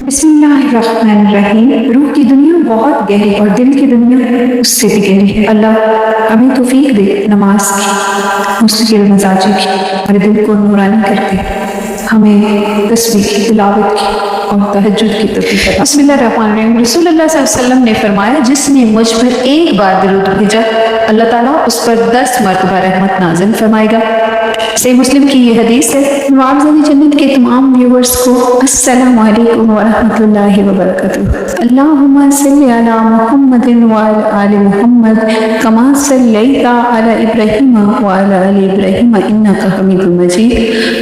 बिस्मिल्लाहिर्रहमानिर्रहीम। रूह की दुनिया बहुत गहरी और दिल की दुनिया उससे भी गहरी है। अल्लाह हमें तौफीक दे नमाज की, मुस्तकिल मजाजी की, हमारे दिल को नूरानी करके हमें तस्बीह तिलावत की और तहज्जुद की तौफीक दे। बिस्मिल्लाहिर्रहमानिर्रहीम। रसूलुल्लाह सल्लल्लाहु अलैहि वसल्लम ने फरमाया, जिसने मुझ पर एक बार दरूद भेजा अल्लाह ताला उस पर 10 मरतबा रहमत नाज़िल फरमाएगा। सही मुस्लिम की ये हदीस है। नवाब जन्नत के तमाम व्यूवर्स को अस्सलामु अलैकुम व रहमतुल्लाहि व बरकातुहू। अल्लाहुम्मा सल्लि अला मुहम्मदिन व अला आलि मुहम्मद कमा सल्लैता अला इब्राहीम व अला आलि इब्राहीम इन्नका हमीदुम मजीद।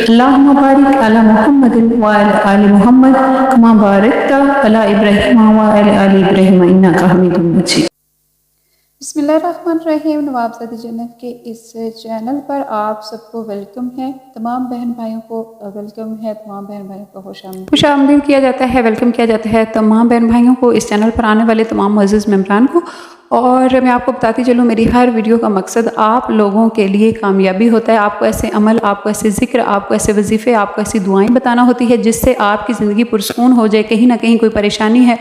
अल्लाहुम्मा बारिक अला मुहम्मदिन व अला आलि मुहम्मद कमा बारकता अला इब्राहीम व अला आलि इब्राहीम इन्नका हमीदुम मजीद। बिस्मिल्लाहिर्रहमानिर्रहीम। नवाबज़ादी जन्नत के इस चैनल पर आप सबको वेलकम है। तमाम बहन भाइयों को वेलकम है। तमाम बहन भाइयों को खुशामदीद किया जाता है, वेलकम किया जाता है तमाम बहन भाइयों को, इस चैनल पर आने वाले तमाम मुअज़्ज़ज़ मेंबरान को। और मैं आपको बताती चलूँ, मेरी हर वीडियो का मकसद आप लोगों के लिए कामयाबी होता है। आपको ऐसे अमल, आपको ऐसे ज़िक्र, आपको ऐसे वजीफ़े, आपको ऐसी दुआएं बताना होती है जिससे आपकी ज़िंदगी पुरसकून हो जाए। कहीं ना कहीं कोई परेशानी है,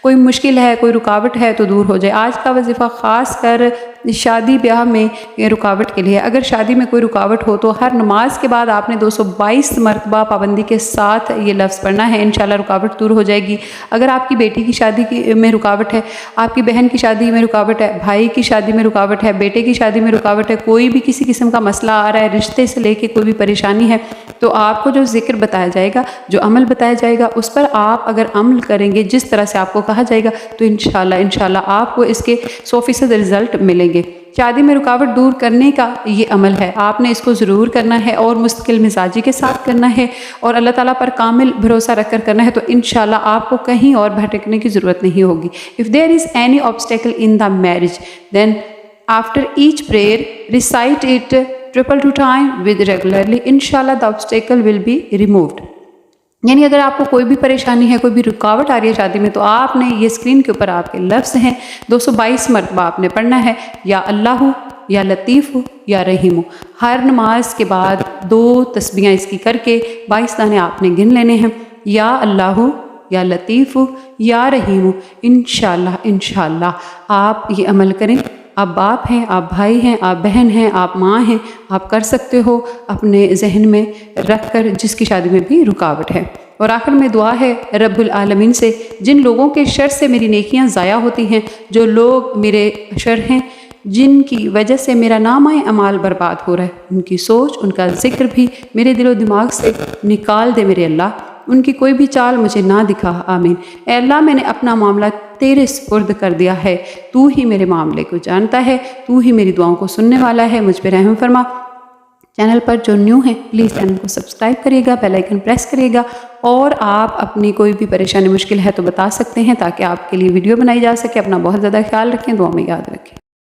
कोई मुश्किल है, कोई रुकावट है तो दूर हो जाए। आज का वजीफ़ा ख़ास कर शादी ब्याह में रुकावट के लिए। अगर शादी में कोई रुकावट हो तो हर नमाज के बाद आपने 222 मरतबा पाबंदी के साथ ये लफ्ज़ पढ़ना है। इंशाल्लाह रुकावट दूर हो जाएगी। अगर आपकी बेटी की शादी में रुकावट है, आपकी बहन की शादी में रुकावट है, भाई की शादी में रुकावट है, बेटे की शादी में रुकावट है, कोई भी किसी किस्म का मसला आ रहा है, रिश्ते से लेके कोई भी परेशानी है, तो आपको जो जिक्र बताया जाएगा, जो अमल बताया जाएगा, उस पर आप अगर अमल करेंगे जिस तरह से आपको कहा जाएगा, तो इंशाल्लाह आपको इसके 100% रिजल्ट मिलेंगे। शादी में रुकावट दूर करने का ये अमल है, आपने इसको ज़रूर करना है और मुस्तकिल मिजाजी के साथ करना है और अल्लाह ताला पर कामिल भरोसा रखकर करना है। तो इंशाल्लाह आपको कहीं और भटकने की ज़रूरत नहीं होगी। If there is any obstacle in the marriage then after each prayer recite it 2 time with regularly, इंशाल्लाह the obstacle will be removed. यानी अगर आपको कोई भी परेशानी है, कोई भी रुकावट आ रही है शादी में, तो आपने ये स्क्रीन के ऊपर आपके लफ्ज़ हैं 222 मरतबा आपने पढ़ना है, या अल्लाह या लतीफ़ या रहीम। हर नमाज के बाद 2 तस्बीहां इसकी करके 22 दाने आपने गिन लेने हैं, या अल्लाह या लतीफ़ या रहीम। इंशाल्लाह आप ये अमल करें। आप बाप हैं, आप भाई हैं, आप बहन हैं, आप माँ हैं, आप कर सकते हो अपने जहन में रख कर जिसकी शादी में भी रुकावट है। और आखिर में दुआ है रब्बुल आलमीन से, जिन लोगों के शर से मेरी नेकियां ज़ाया होती हैं, जो लोग मेरे शर हैं, जिनकी वजह से मेरा नामाए अमाल बर्बाद हो रहा है, उनकी सोच, उनका जिक्र भी मेरे दिलो दिमाग से निकाल दे मेरे अल्लाह। उनकी कोई भी चाल मुझे ना दिखा, आमीन। ए अल्लाह, मैंने अपना मामला तेरे सुपुर्द कर दिया है, तू ही मेरे मामले को जानता है, तू ही मेरी दुआओं को सुनने वाला है, मुझ पर रहम फरमा। चैनल पर जो न्यू है प्लीज़ चैनल को सब्सक्राइब करिएगा, बेल आइकन प्रेस करिएगा, और आप अपनी कोई भी परेशानी मुश्किल है तो बता सकते हैं ताकि आपके लिए वीडियो बनाई जा सके। अपना बहुत ज़्यादा ख्याल रखें, दुआ में याद रखें।